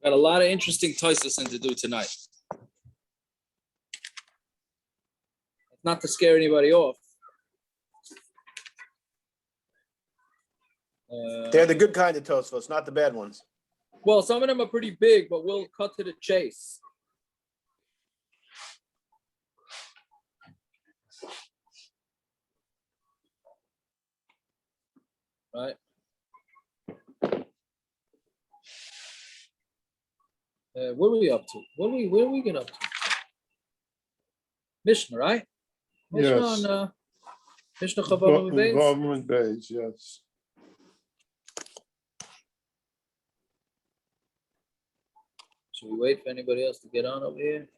Got a lot of interesting toises to do tonight. Not to scare anybody off. They're the good kind of Tosfos, not the bad ones. Well, some of them are pretty big, but we'll cut to the chase. Right. What are we up to? Where are we getting up to? Mishna, right? Mishna Yes. on Mishna Chol Hamoed. Yes. Should we wait for anybody else to get on over here?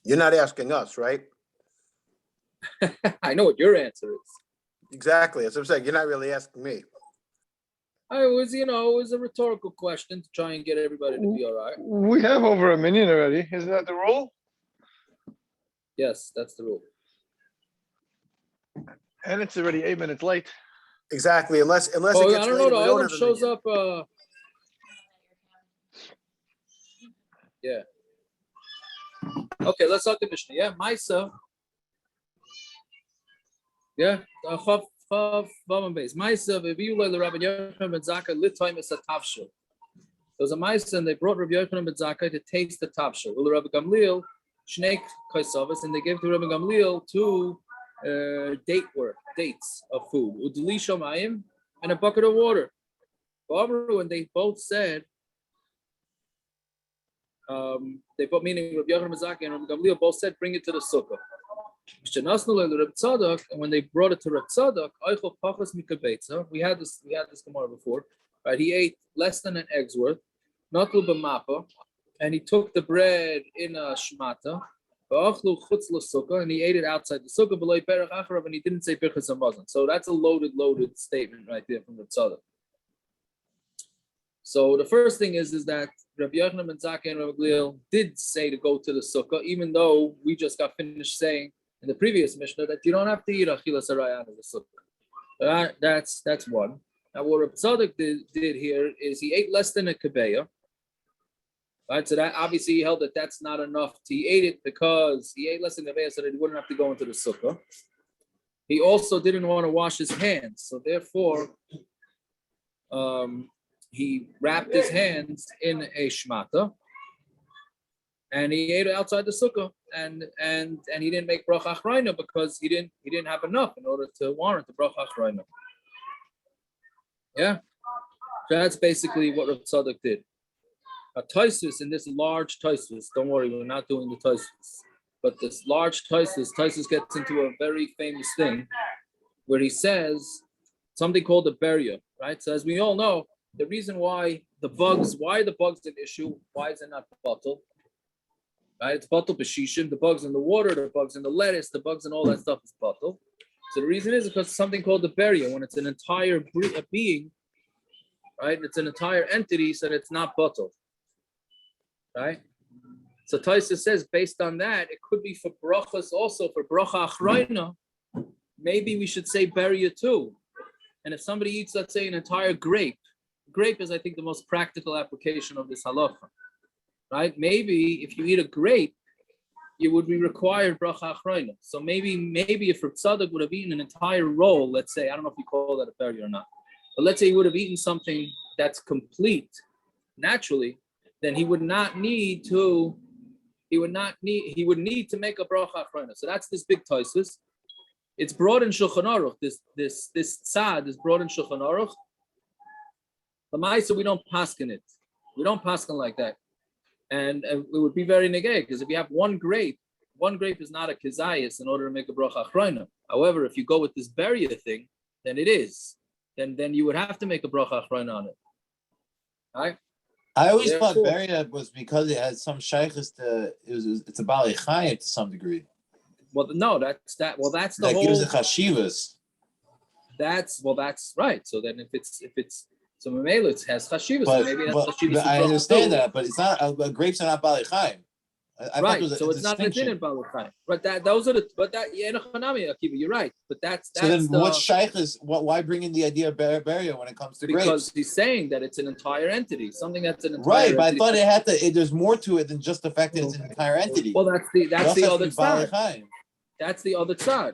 You're not asking us, right? I know what your answer is. Exactly. As I'm saying, you're not really asking me. It was a rhetorical question to try and get everybody to be all right. We have over a minute already. Isn't that the rule? Yes, that's the rule. And it's already 8 minutes late. Exactly. Unless it Oh, gets I don't later, know. The we don't island have a shows minyan. up. Yeah. Okay, let's start the Mishnah. Yeah, Maisa. Yeah, Chav Vavam Beis. Maisa v'viu le Rabbi Yochanan ben Zakkai litayim es hatavshel. There was a Maisa, and they brought Rabbi Yochanan ben Zakkai to taste the tavshel. Ul Rabbi Gamliel shnei kaisavos, and they gave to Rabbi Gamliel two dates of food. Udli shomayim, and a bucket of water. And they both said, meaning Rabbi Yochanan ben Zakkai and Rabbi Gamliel both said, bring it to the sukkah. And when they brought it to Reb Tzadok, we had this Gemara before, right? He ate less than an egg's worth, not b'mapa, and he took the bread in a shmata, and he ate it outside the sukkah, and he didn't say birchas hamazon. So that's a loaded statement right there from Reb Tzadok. So the first thing is that Rabbi Yochanan ben Zakkai and Rabbi Gamliel did say to go to the sukkah, even though we just got finished saying in the previous Mishnah that you don't have to eat achilas harayan in the sukkah. That's one. Now what Rabbi Tzadok did here is he ate less than a kabeya. Right, so that obviously he held that that's not enough. He ate it because he ate less than a kabeya so that he wouldn't have to go into the sukkah. He also didn't want to wash his hands, so therefore he wrapped his hands in a shmata, and he ate it outside the sukkah, and he didn't make bracha achrayna because he didn't have enough in order to warrant the bracha achrayna. Yeah, so that's basically what Rav Tzadok did. A Taisus in this large Taisus. Don't worry, we're not doing the Taisus, but this large Taisus gets into a very famous thing where he says something called the beria, right? So as we all know, the reason why the bugs an issue, why is it not bottle? Right? It's bottle b'shishim, the bugs in the water, the bugs in the lettuce, the bugs in all that stuff is bottle. So the reason is because something called the beria, when it's an entire being, right? It's an entire entity, so it's not bottle. Right? So Taisa says, based on that, it could be for brachas also, for bracha achrayna, maybe we should say beria too. And if somebody eats, let's say, an entire grape is, I think, the most practical application of this halacha, right? Maybe if you eat a grape, you would be required bracha achrayna. So maybe if Reb Tzadok would have eaten an entire roll, let's say, I don't know if you call that a beria or not, but let's say he would have eaten something that's complete naturally, then he would need to make a bracha achrayna. So that's this big toisus. It's brought in Shulchan Aruch. This tzad is brought in Shulchan Aruch. The Ma'aser, we don't paskin it. We don't paskin like that. And it would be very negay, because if you have one grape is not a kezayis in order to make a bracha achrayna. However, if you go with this beria thing, then it is. Then you would have to make a bracha achrayna on it. All right? I always thought beria was because it had some shaykhs to it's a bali chayim to some degree. Well, no, that's the that whole. Gives it chashivas. That's right. So then if it's so Mamela has chashivas, so maybe that's chashivas. I understand that, but it's not. Grapes are not bali chayim. I thought Right. there was So a it's not the din distinction. in Balakayim. But those are the yeah, Akiva, you're right. But that's So then the, what shaykh is, why bring in the idea of burial when it comes to because grapes? he's saying that it's an entire entity, something that's an entire Right, but I entity. thought it had to, there's more to it than just the fact that it's an entire entity. Well, that's It the also has to other be side. Balei That's the other side.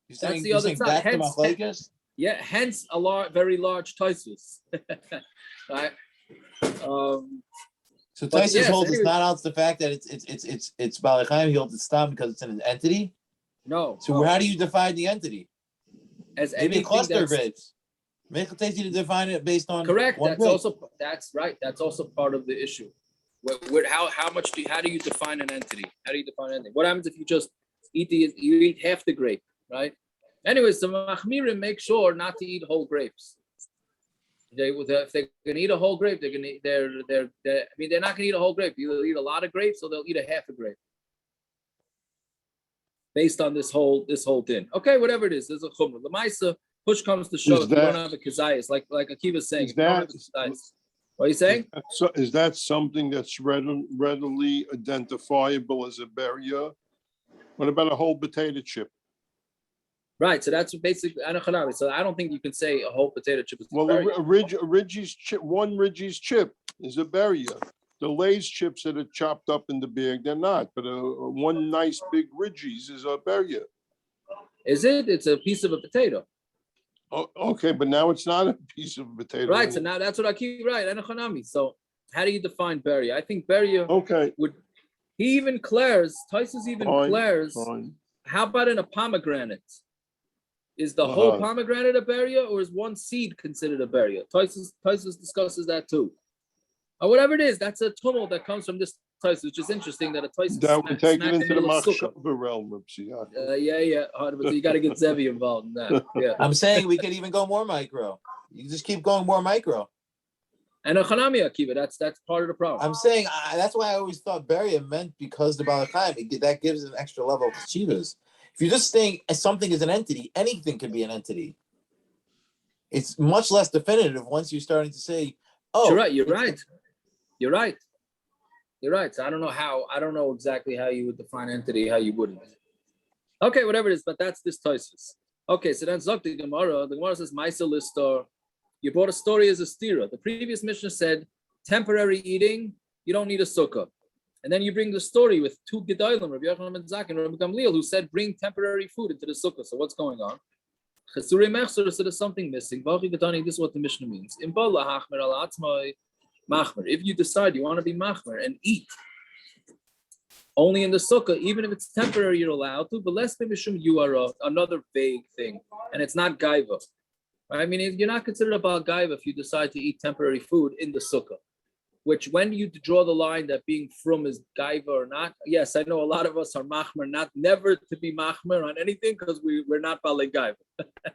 You're That's saying, the you're other saying side. that's the Hence, Machlokes? yeah, hence very large taisus. Right. So But Taisus yes, holds it's anyway- not out the fact that it's Balei Chaim. He holds it's stam because it's an entity. No. So how do you define the entity? As Maybe a anything cluster of that's grapes. Make it easy to define it based on correct. one That's grape. that's right. That's also part of the issue. How do you define an entity? How do you define anything? What happens if you just you eat half the grape, right? Anyways, the machmirim make sure not to eat whole grapes. If they're gonna eat a whole grape, they're not gonna eat a whole grape. They'll eat a lot of grapes, or they'll eat a half a grape. Based on this whole din. Okay, whatever it is, there's a chumrah. The Maisa, push comes to shove. You don't have a kazayas, like Akiva's saying. Is If you don't have a that- kazayas. What are you saying? So is that something that's readily identifiable as a beria? What about a whole potato chip? Right. So that's basically anachanami. So I don't think you can say a whole potato chip is Well, very- a Ridgie's chip, one Ridgie's chip is a beria. The Lay's chips that are chopped up in the bag, they're not. But one nice big Ridgie's is a beria. Is it? It's a piece of a potato. Oh, okay, but now it's not a piece of potato. Right. So now that's what I keep right. Anachanami. So how do you define beria? I think beria Okay, would. He even declares. Tysus even declares. fine. How about in a pomegranate? Is the whole Uh-huh. pomegranate a beria, or is one seed considered a beria? Tysus discusses that too. Or whatever it is, that's a tumult that comes from this Tysus, which is interesting that a Tysus That would take it into the sukkah. machshava realm of Siyah. Yeah. But you got to get Zevi involved in that. Yeah. I'm saying we could even go more micro. You just keep going more micro. And a chanami akiva, that's part of the problem. I'm saying that's why I always thought beria meant because the Balei Chaim, that gives an extra level of chivas. If you're just saying something is an entity, anything can be an entity. It's much less definitive once you're starting to say, "Oh, You're right. So I don't know exactly how you would define entity, how you wouldn't. Okay, whatever it is, but that's this Tosis. Okay, so then Zok the Gemara. The Gemara says, Maisa listor. You brought a story as a stira. The previous Mishna said, temporary eating, you don't need a sukkah. And then you bring the story with two Gedolim, Rabbi Yochanan ben Zakkai and Rabbi Gamliel, who said, bring temporary food into the sukkah. So what's going on? Chesuri mechsur, so there's something missing. This is what the Mishnah means. If you decide you want to be machmer and eat only in the sukkah, even if it's temporary, you're allowed to, but less mishum you are another vague thing, and it's not gaiva. Right? I mean, you're not considered a bal gaiva if you decide to eat temporary food in the sukkah. Which, when you draw the line that being from is gaiva or not, yes, I know a lot of us are machmer, never to be machmer on anything because we're not balei gaiva,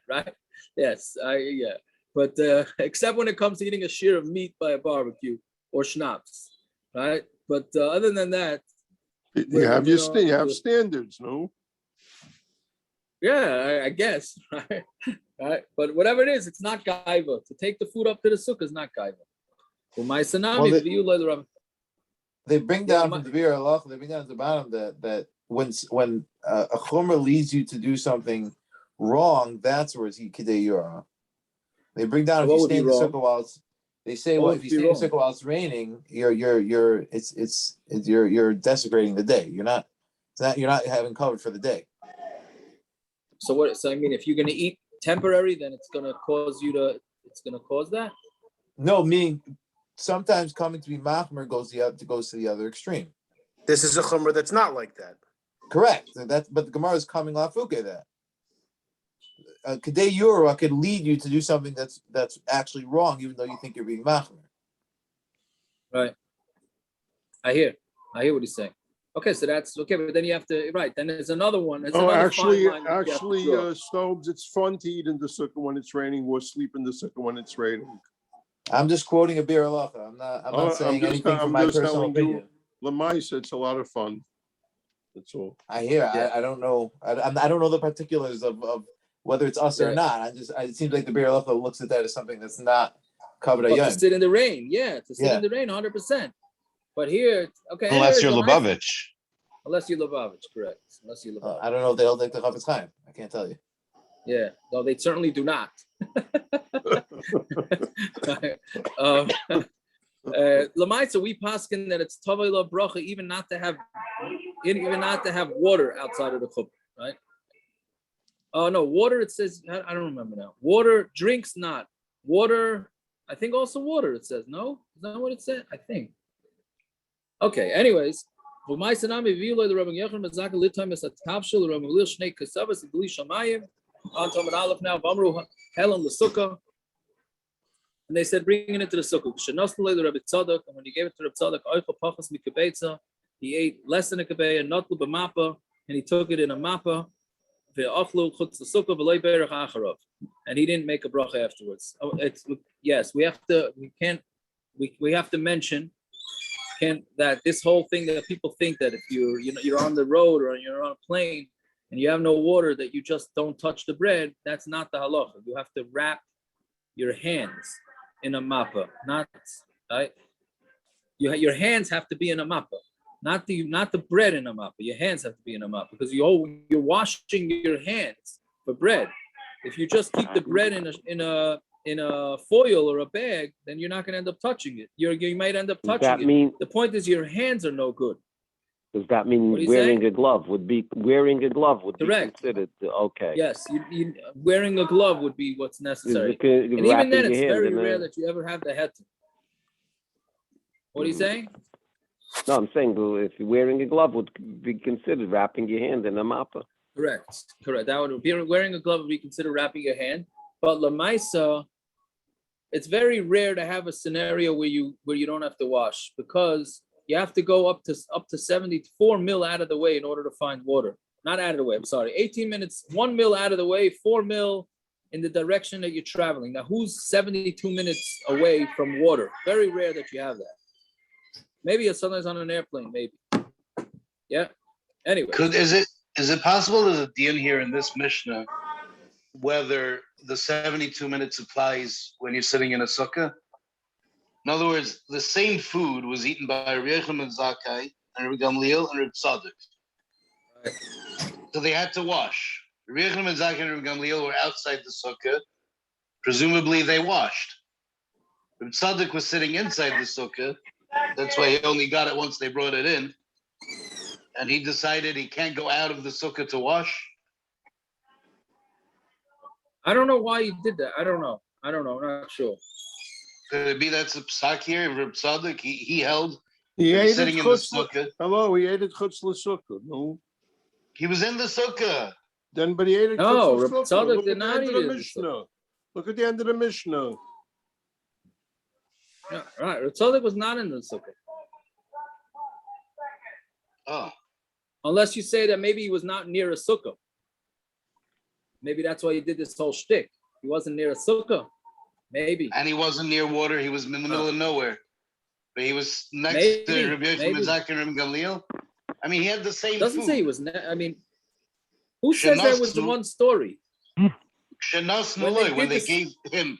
right? Yes, yeah. But except when it comes to eating a shear of meat by a barbecue or schnapps, right? But other than that, You have standards, no? yeah, I guess, right? Right? But whatever it is, it's not gaiva. To take the food up to the sukkah is not gaiva. They bring down from the beer Allah, they bring down at the bottom that when a chomer leads you to do something wrong, that's where it's kidei yura. They bring down if you stay in the sukkah while it's. They say if you stay in the sukkah while it's raining, you're desecrating the day. You're not having covered for the day. So I mean, if you're going to eat temporary, then it's going to cause that. No, meaning sometimes coming to be machmer goes to the other extreme. This is a chumrah that's not like that. Correct. But the Gemara is coming lafuke that. Kadei Yura could lead you to do something that's actually wrong, even though you think you're being machmer. Right. I hear what he's saying. Okay, so that's okay, but then you have to Then there's another one. Stoves. It's fun to eat in the sukkah when it's raining, or sleep in the sukkah when it's raining. I'm just quoting a beer halacha. I'm not saying anything from my personal opinion. Lamais, it's a lot of fun. That's all. I hear. Yeah. I don't know. I don't know the particulars of whether it's us or not. It seems like the beer halacha looks at that as something that's not covered. To sit in the rain, to sit in the rain, 100%. But here, okay. Unless here you're is the Lubavitch. Unless you're Lubavitch, correct. Unless you're Lubavitch. I don't know if they'll take the Chavetz Chaim. I can't tell you. Yeah, no, they certainly do not. Lamaitza, we paskin that it's Tavayla Bracha even not to have water outside of the chuppah, right? Oh no, water. It says I don't remember now. Water, drinks not water. I think also water. It says no. Is that what it said? I think. Okay. Anyways. On Tamar Aleph now, Vamru Helen the Sukkah, and they said bring it into the Sukkah. And when he gave it to Reb Tzadok, he ate less than a kabeya, not the mappa, and he took it in a mappa. And he didn't make a bracha afterwards. Yes, we have to mention that this whole thing that people think that if you're on the road or you're on a plane and you have no water, that you just don't touch the bread. That's not the halacha. You have to wrap your hands in a mappa, not right. Your hands have to be in a mappa, not the bread in a mappa. Your hands have to be in a mappa because you're washing your hands for bread. If you just keep the bread in a foil or a bag, then you're not going to end up touching it. You might end up touching it. The point is your hands are no good. Does that mean wearing a glove would be correct? Considered okay? Yes, wearing a glove would be what's necessary. And even then, it's very rare that you ever have the head. What are you saying? No, I'm saying if wearing a glove would be considered wrapping your hand in a mappa. Correct. That would be wearing a glove would be considered wrapping your hand. But lamaisa, it's very rare to have a scenario where you don't have to wash because you have to go up to 74 mil out of the way in order to find water. Not out of the way, I'm sorry. 18 minutes, 1 mil out of the way, 4 mil in the direction that you're traveling. Now, who's 72 minutes away from water? Very rare that you have that. Maybe it's sometimes on an airplane, maybe. Yeah. Anyway. Is it possible there's a deal here in this Mishna whether the 72 minutes applies when you're sitting in a sukkah? In other words, the same food was eaten by Reb Yochanan ben Zakkai and Reb Gamliel and Reb Tzadok. Right. So they had to wash. Reb Yochanan ben Zakkai and Reb Gamliel were outside the sukkah. Presumably they washed. Reb Tzadok was sitting inside the sukkah. That's why he only got it once they brought it in. And he decided he can't go out of the sukkah to wash. I don't know why he did that. I don't know. I'm not sure. Could it be that's a psak here? Reb Tzadok, he held. He ate sitting in the sukkah. Hello, he ate it chutz l'sukkah. No, he was in the sukkah. But he ate it. No, Reb Tzadok did not eat it. Look at the end of the Mishnah. Yeah, right, Reb Tzadok was not in the sukkah. Oh. Unless you say that maybe he was not near a sukkah. Maybe that's why he did this whole shtick. He wasn't near a sukkah. Maybe. And he wasn't near water. He was in the middle of nowhere. But he was next to Rabbi Yochanan ben Zakkai and Rabbi Gamliel. I mean, he had the same Doesn't food. say he was. Who says that was the one story? Shanas Malay, when they gave him,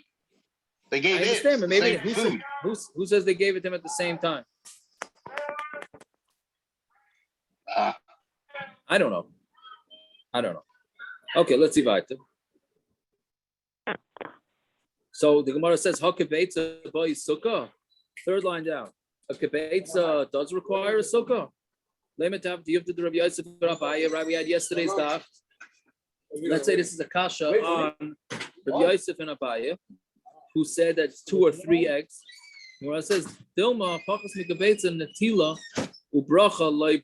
they gave I understand, but maybe who says they gave it to him at the same time? I don't know. Okay, let's see weiter. So the Gemara says, "Hakebetza by sukkah." Third line down. A kebetza does require a sukkah. Lemetav diyuv to Rabbi Yosef Rabbi. Right, we had yesterday's daf. Let's say this is a kasha on Rabbi Yosef and Abaya, who said that it's 2 or 3 eggs. Where it says, "Dilma pachas mikabetza netila ubracha loy."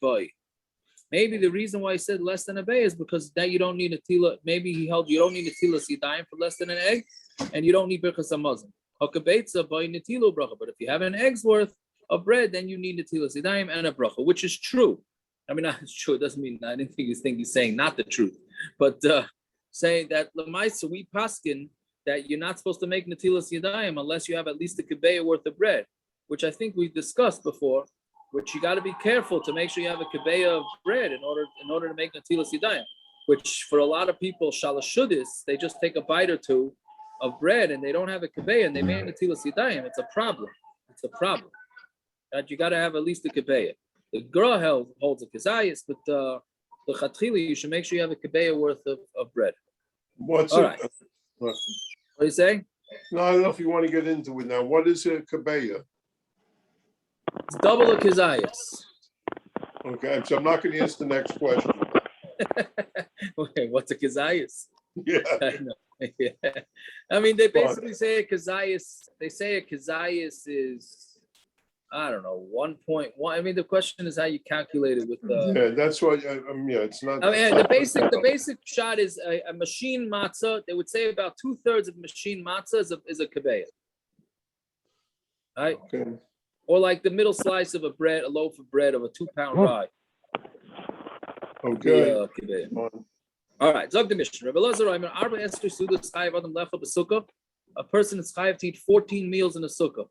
Maybe the reason why he said less than a bay is because that you don't need a tila. Maybe he held you don't need a tila sidayim for less than an egg, and you don't need birchas hamazon. Hakabetza by netilo bracha. But if you have an egg's worth of bread, then you need a tila sidayim and a bracha, which is true. I mean, it's true. It doesn't mean I didn't think he's saying not the truth, but saying that lamaisa we paskin that you're not supposed to make netila sidayim unless you have at least a kebeya worth of bread, which I think we discussed before. Which you got to be careful to make sure you have a kebeya of bread in order to make netilas yadayim. Which for a lot of people, shalashudis, they just take a bite or two of bread and they don't have a kebeya and they make netilas yadayim. It's a problem. that you got to have at least a kebeya. The girl holds a kazayas, but the chatchili, you should make sure you have a kebeya worth of bread. What's All it? right. What do you say? No, I don't know if you want to get into it now. What is a kabeya? It's double a kazayas. Okay, so I'm not going to answer the next question. Okay, what's a kazayas? Yeah. I know. Yeah. I mean, they basically say a kazayas. They say a kazayas is, I don't know, 1.1. I mean, the question is how you calculate it with the. Yeah, that's why. Yeah, it's not. I mean, the basic shot is a machine matzah. They would say about 2/3 of machine matzah is a kabeya, right? Okay. Or like the middle slice of a loaf of bread of a 2-pound rye. Okay. Kabeya. All right, Zog the Mishna. Rabbi Eliezer, Arba Esther Sudas Chayav Adam Lecha b'Sukkah. A person is chayav to eat 14 meals in a sukkah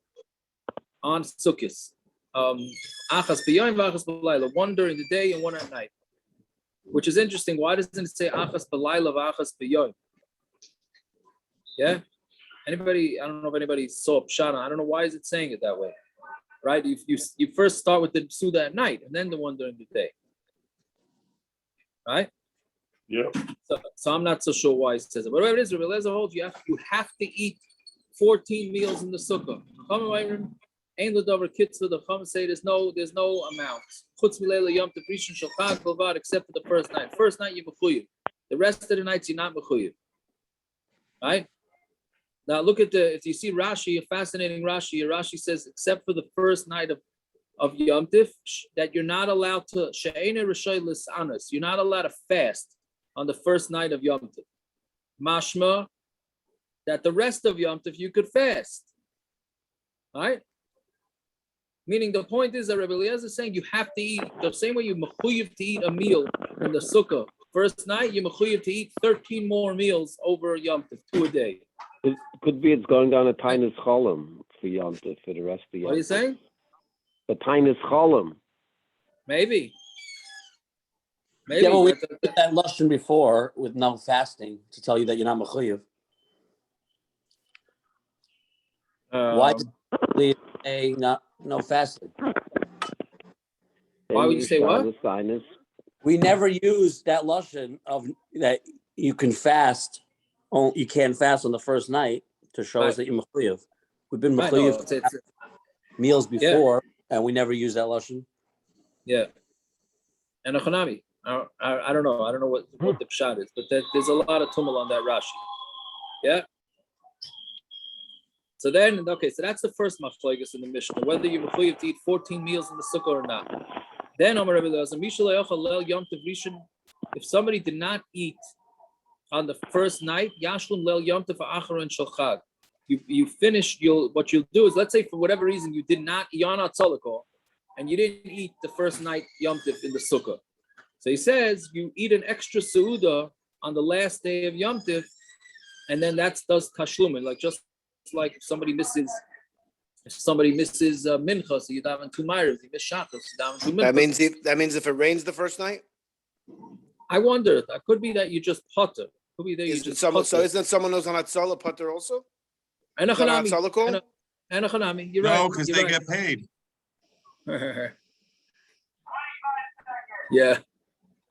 on sukkahs. Achas b'yom v'achas b'layla, one during the day and one at night. Which is interesting. Why doesn't it say achas b'layla v'achas b'yom? Yeah. Anybody? I don't know if anybody saw Pshana. I don't know why is it saying it that way. Right? You first start with the Suda at night and then the one during the day. Right? Yeah. So I'm not so sure why it says it. But whatever it is, Rabbi Eliezer holds you have to eat 14 meals in the sukkah. Ain't the dover kitzvah. The Chum say there's no amount. Chutz milela yom tov rishon shel chag b'lvad, except for the first night. First night you're mechuyev. The rest of the nights you're not mechuyev. Right? Now look at if you see Rashi, a fascinating Rashi. Rashi says except for the first night of Yom Tif, that you're not allowed to she'ena r'shay l'sanas. You're not allowed to fast on the first night of Yom Tif. Mashma, that the rest of Yom Tif you could fast. Right? Meaning the point is that Rabbi Eliezer is saying you have to eat the same way you mechuyev to eat a meal in the sukkah. First night you mechuyev to eat 13 more meals over Yom Tif, 2 a day. It could be it's going down a Tainus Cholim for Yom Tov for the rest of the Yom. What are you saying? The Tainus Cholim. Maybe. Yeah, well, we did that lesson before with no fasting to tell you that you're not mechuyev. Why did you say no fasting? Why would you say what? We never used that lesson of that you can fast. You can't fast on the first night to show us that you're mechuyev. We've been mechuyev meals before, and we never used that lesson. Yeah, and a chanami. I don't know. I don't know what the pshat is, but there's a lot of tumul on that Rashi. Yeah. So then, okay, so that's the first Machlokes in the Mishna, whether you're mechuyev to eat 14 meals in the sukkah or not. Then Amar Rabbi Eliezer, if somebody did not eat on the first night, Yashlun Lel Yom Tov Acharon Shel Chag. You finish. What you'll do is, let's say for whatever reason you did not Yana Tzolako, and you didn't eat the first night Yom Tov in the sukkah. So he says you eat an extra seuda on the last day of Yom Tov, and then that does tashlumin, like if somebody misses mincha, so you daven 2 ma'ariv. You miss shabbos, you daven 2 minchas. That means if it rains the first night. I wonder. That could be that you just putter. Could be that you just putter. So isn't someone who's on Hatzalah putter also? And a chanami. You're right. No, because they get paid. Yeah.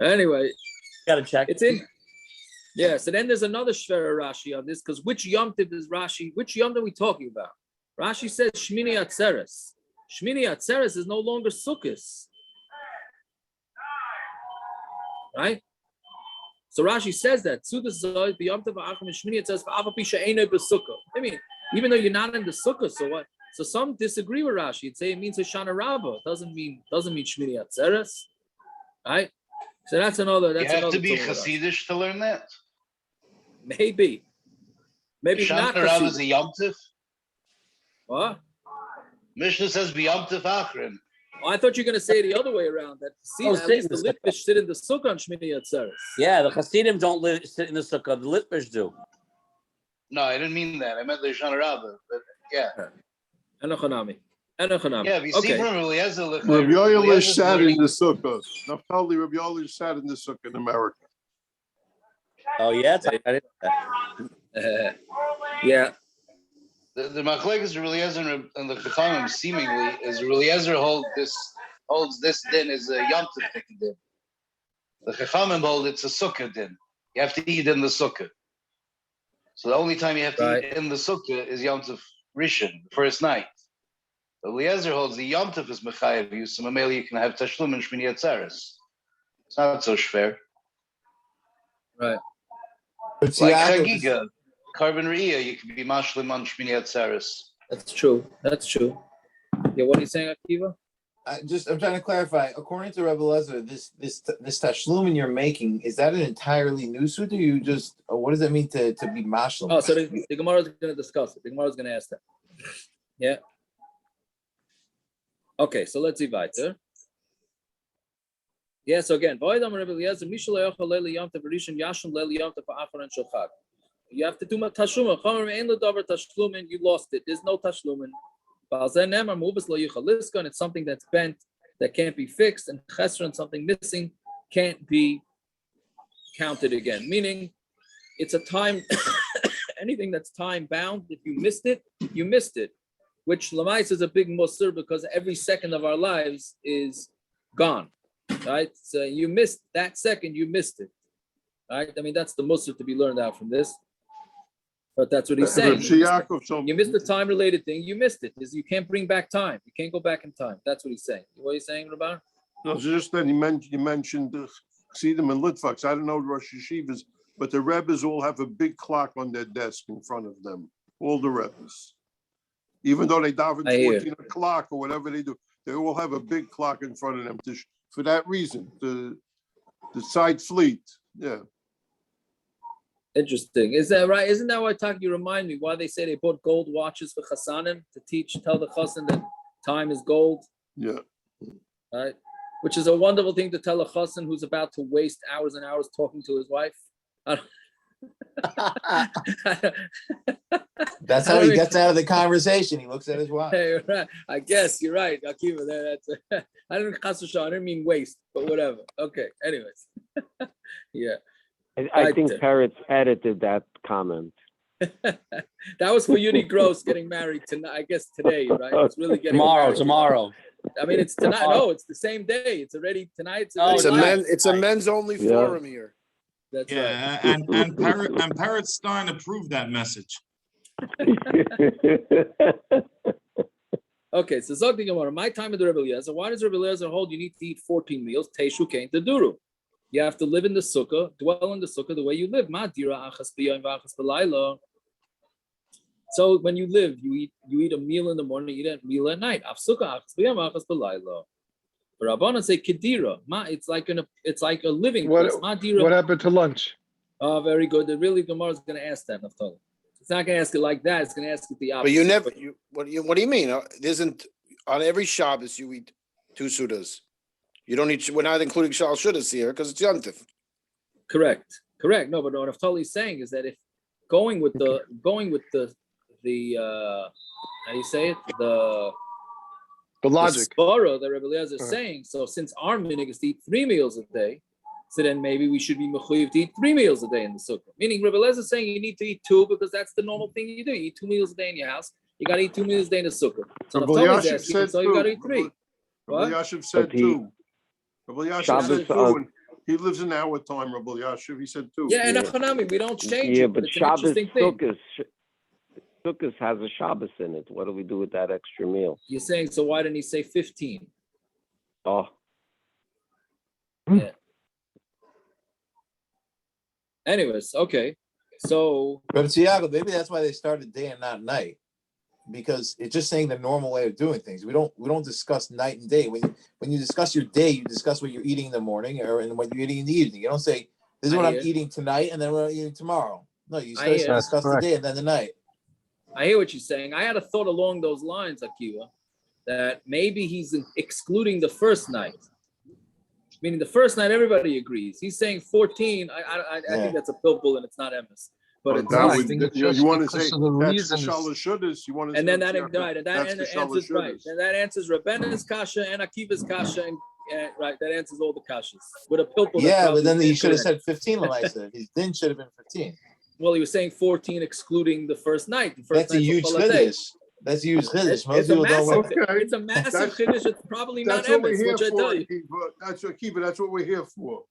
Anyway, Gotta check. it's in. Yeah. So then there's another shvera Rashi on this, because which Yom Tov is Rashi? Which Yom Tov are we talking about? Rashi says Shmini Atzeres. Shmini Atzeres is no longer Sukkos. Right? So Rashi says that. I mean, even though you're not in the sukkah, so what? So some disagree with Rashi. It'd say it means Hoshana Rabbah. It doesn't mean Shmini Atzeres. Right? So that's another. You have to be Hasidish to learn that. Maybe not. Hoshana Rabbah is a Yom Tov. What? Mishna says B'Yom Tov Achron. Oh, I thought you were going to say it the other way around. That at least the Litvish sit in the sukkah on Shmini Atzeres. Yeah, the Hasidim don't sit in the sukkah. The Litvish do. No, I didn't mean that. I meant the Hoshana Rabbah. But yeah. Enochanami. Yeah, we see from Eliezer. Rabbi Yoelish sat in the sukkah. Naftali, Rabbi Yoelish sat in the sukkah in America. Oh yeah, I didn't know that. Yeah. The Machlokes Eliezer and the Chachamim seemingly is Eliezer holds this din is a Yom Tov din. The Chachamim hold it's a sukkah din. You have to eat in the sukkah. So the only time you have to eat in the sukkah is Yom Tov Rishon, the first night. Eliezer holds the Yom Tov is mechayev you, so maybe you can have tashlum and Shmini Atzeres. It's not so fair. Right. But Like Yaakov, Chagiga, Carbon Re'iyah, you can be mashlim on Shmini Atzeres. That's true. That's true. Yeah, what are you saying, Akiva? I'm trying to clarify. According to Rebbe Eliezer, this tashlumin you're making, is that an entirely new suit, or you just, or what does that mean to be mashlim? Oh, so the Gemara is going to discuss it. The Gemara is going to ask that. Yeah. Okay, so let's see weiter. Yeah, so again, you have to do tashlumin. You lost it. There's no tashlumin. And it's something that's bent, that can't be fixed, and chesron, something missing, can't be counted again. Meaning, it's a time, anything that's time bound, if you missed it, you missed it. Which Lamais is a big musr because every second of our lives is gone. Right? So you missed that second, you missed it. Right? I mean, that's the musr to be learned out from this. But that's what he's saying. You missed the time-related thing. You missed it. You can't bring back time. You can't go back in time. That's what he's saying. What are you saying, Rabban? No, it's just that you mentioned Chassidim and Litvaks. I don't know Rosh Yeshivas, but the Rebbes all have a big clock on their desk in front of them. All the Rebbes. Even though they daven 14 o'clock or whatever they do, they all have a big clock in front of them for that reason. The side fleet. Yeah. Interesting. Is that right? Isn't that why you remind me why they say they bought gold watches for Chassanim to tell the Chassan that time is gold? Yeah. Right? Which is a wonderful thing to tell a Chassan who's about to waste hours and hours talking to his wife. That's how he gets out of the conversation. He looks at his watch. Hey, right. I guess you're right, Akiva. I didn't mean waste, but whatever. Okay. Anyways. Yeah. I think Peretz edited that comment. That was for Uni Gross getting married tonight. I guess today, right? It's really getting tomorrow. I mean, it's tonight. No, it's the same day. It's already tonight. It's a men's only forum here. That's right. And Peretz starting to prove that message. Okay, so Zog the Gemara. My time of the Rebbe Eliezer. Why does Rebbe Eliezer hold? You need to eat 14 meals. Teishu kain teduru. You have to live in the sukkah, dwell in the sukkah the way you live. So when you live, you eat a meal in the morning, you eat a meal at night. But Rabbanan say kedira. It's like a living place. What happened to lunch? Oh, very good. The really Gemara is going to ask that. Naftali. It's not going to ask it like that. It's going to ask it the opposite. But what do you mean? Isn't on every Shabbos you eat 2 sudas? You don't need. We're not including Shal Shudas here because it's Yom Tov. Correct. No, but what Naftali is saying is that if going with the how do you say it? The logic. The Svara that Rebbe Eliezer is saying. So since our minhag is to eat 3 meals a day, so then maybe we should be mechuyev to eat 3 meals a day in the sukkah. Meaning Rebbe Eliezer is saying you need to eat 2 because that's the normal thing you do. You eat 2 meals a day in your house. You got to eat 2 meals a day in the sukkah. So Naftali is asking, so you got to eat 3. Rabbi Yashiv said 2. Rabbi Yashiv said 2. He lives in our time, Rabbi Yashiv. He said 2. Yeah, and Achanami, we don't change it. But it's Shabbos Sukkah has a Shabbos in it. What do we do with that extra meal? You're saying, so why didn't he say 15? Oh. Yeah. Anyways, okay. So But it's Yaakov, maybe that's why they started day and not night. Because it's just saying the normal way of doing things. We don't discuss night and day. When you discuss your day, you discuss what you're eating in the morning and what you're eating in the evening. You don't say, this is what I'm eating tonight and then what I'm eating tomorrow. No, you discuss the day and then the night. I hear what you're saying. I had a thought along those lines, Akiva, that maybe he's excluding the first night. Meaning the first night, everybody agrees. He's saying 14. I think that's a pilpul and it's not emes. But it's you want to say that's the shalosh shudas. You want to, and then that answers right. And that answers Rabbena's kasha and Akiva's kasha, and right. That answers all the kashas with a pilpul. Yeah, but then he should have said 15. Like I said, his din should have been 15. Well, he was saying 14, excluding the first night. The first That's a huge chiddush. That's a huge chiddush. Most It's a people don't massive, want. Okay. it's a massive That's- chiddush. It's probably not That's what we're emes, here which I tell for, you. Kiva. That's what we're here for.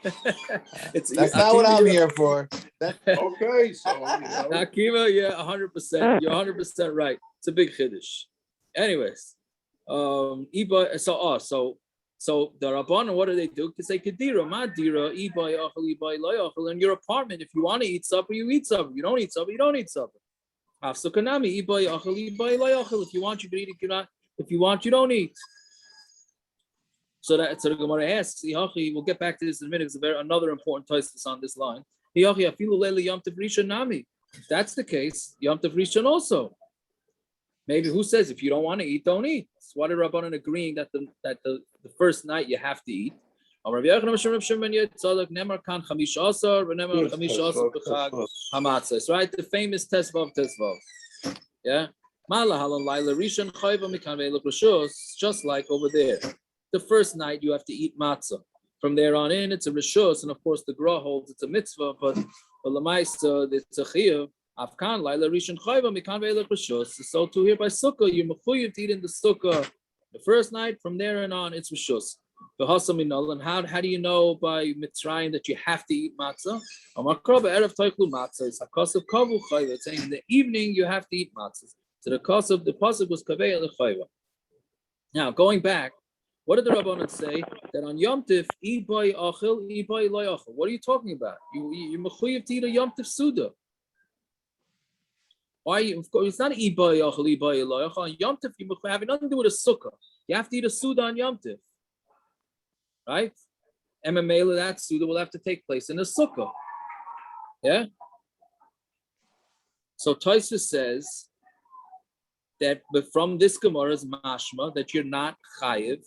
That's not what I'm here for. Okay, so, Akiva, yeah, 100%. You're 100% right. It's a big chiddush. Anyways, Iba, so the Rabbanan, what do? Because they kedira, madira, Iba, Yachal, Iba, Loyachal. In your apartment, if you want to eat supper, you eat supper. You don't eat supper, you don't eat supper. Afsukanami, Iba, Yachal, Iba, Loyachal. If you want, you can eat. If you want, you don't eat. So the Gemara asks, we'll get back to this in a minute. It's another important thesis on this line. If that's the case, Yom Tov Rishon also. Maybe who says if you don't want to eat, don't eat? So what are Rabbanan agreeing that the first night you have to eat? Right? The famous Tesvav. Yeah. Just like over there. The first night you have to eat matzah. From there on in, it's a rishus, and of course the Gra holds it's a mitzvah, but lamaisa it's a chiyuv. Afkan laila rishon chayva mikan ve'elach rishus. So to here by sukkah, you're mechuyev to eat in the sukkah. The first night, from there and on, it's rishus. The hasaminol, and how do you know by mitzrayim that you have to eat matzah? Amakra be'erev toichlu matzah. It's hakasav kavu chayva. It's saying in the evening you have to eat matzah. So the pasuk was kavei elachayva. Now going back. What did the Rabbanan say? That on Yom Tif, Ibay Achil, Ibay Loyachil. What are you talking about? You're mechuyev to eat a Yom Tif Suda. Why? Of course, it's not Ibay Achil, Ibay Loyachil. On Yom Tif, you have nothing to do with a sukkah. You have to eat a Suda on Yom Tif. Right? Emamela, that Suda will have to take place in a sukkah. Yeah? So Tosfos says that from this Gemara's mashma that you're not chayiv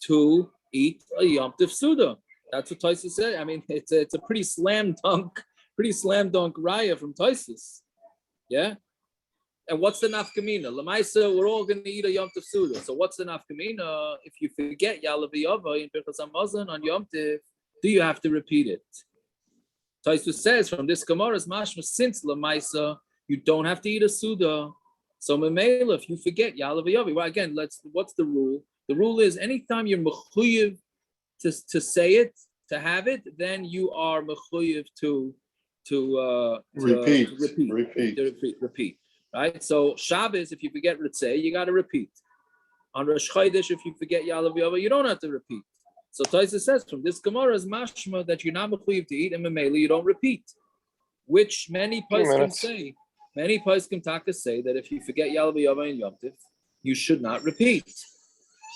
to eat a Yom Tov Suda. That's what Tosfos said. I mean, it's a pretty slam dunk raya from Tosfos. Yeah? And what's the nafkamina? Lamaisa, we're all going to eat a Yom Tov Suda. So what's the nafkamina? If you forget Yalav Yava in Birchas Hamazon on Yom Tov, do you have to repeat it? Tosfos says from this Gemara's mashma, since Lamaisa, you don't have to eat a Suda. So Memela, if you forget Yalav Yava, well, again, what's the rule? The rule is anytime you're mechuyev to say it, to have it, then you are mechuyev to repeat. Right? So Shabbos, if you forget Ritzeh, you got to repeat. On Rosh Chodesh, if you forget Yalav Yava, you don't have to repeat. So Tosfos says from this Gemara is mashma that you're not mechuyev to eat, and Memela you don't repeat, which many poskim say. Many poskim taka say that if you forget Yalav Yava and Yom Tif, you should not repeat.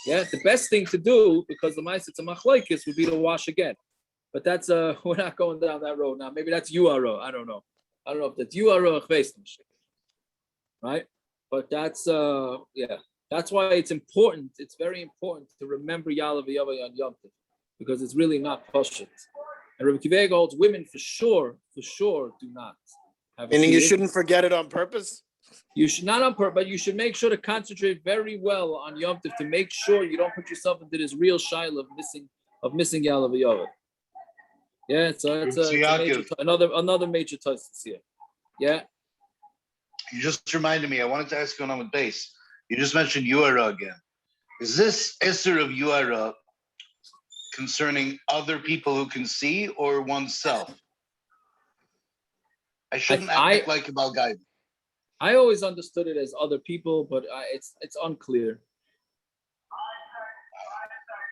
Yeah, the best thing to do, because the mice it's a machlokes, would be to wash again. But that's we're not going down that road now. Maybe that's URO. I don't know if that's URO or chveisnish. Right? But that's that's why it's important. It's very important to remember Yalav Yava and Yom Tif, because it's really not pashut. And Rabbi Kiva holds women for sure do not. Meaning you shouldn't forget it on purpose? You should not on purpose, but you should make sure to concentrate very well on Yom Tov to make sure you don't put yourself into this real shaila of missing Yalav Yava. Yeah, so it's another major thesis here. Yeah. You just reminded me. I wanted to ask you on Amud base. You just mentioned Yuara again. Is this Isser of Yuara concerning other people who can see or oneself? I shouldn't act like about guidance. I always understood it as other people, but it's unclear.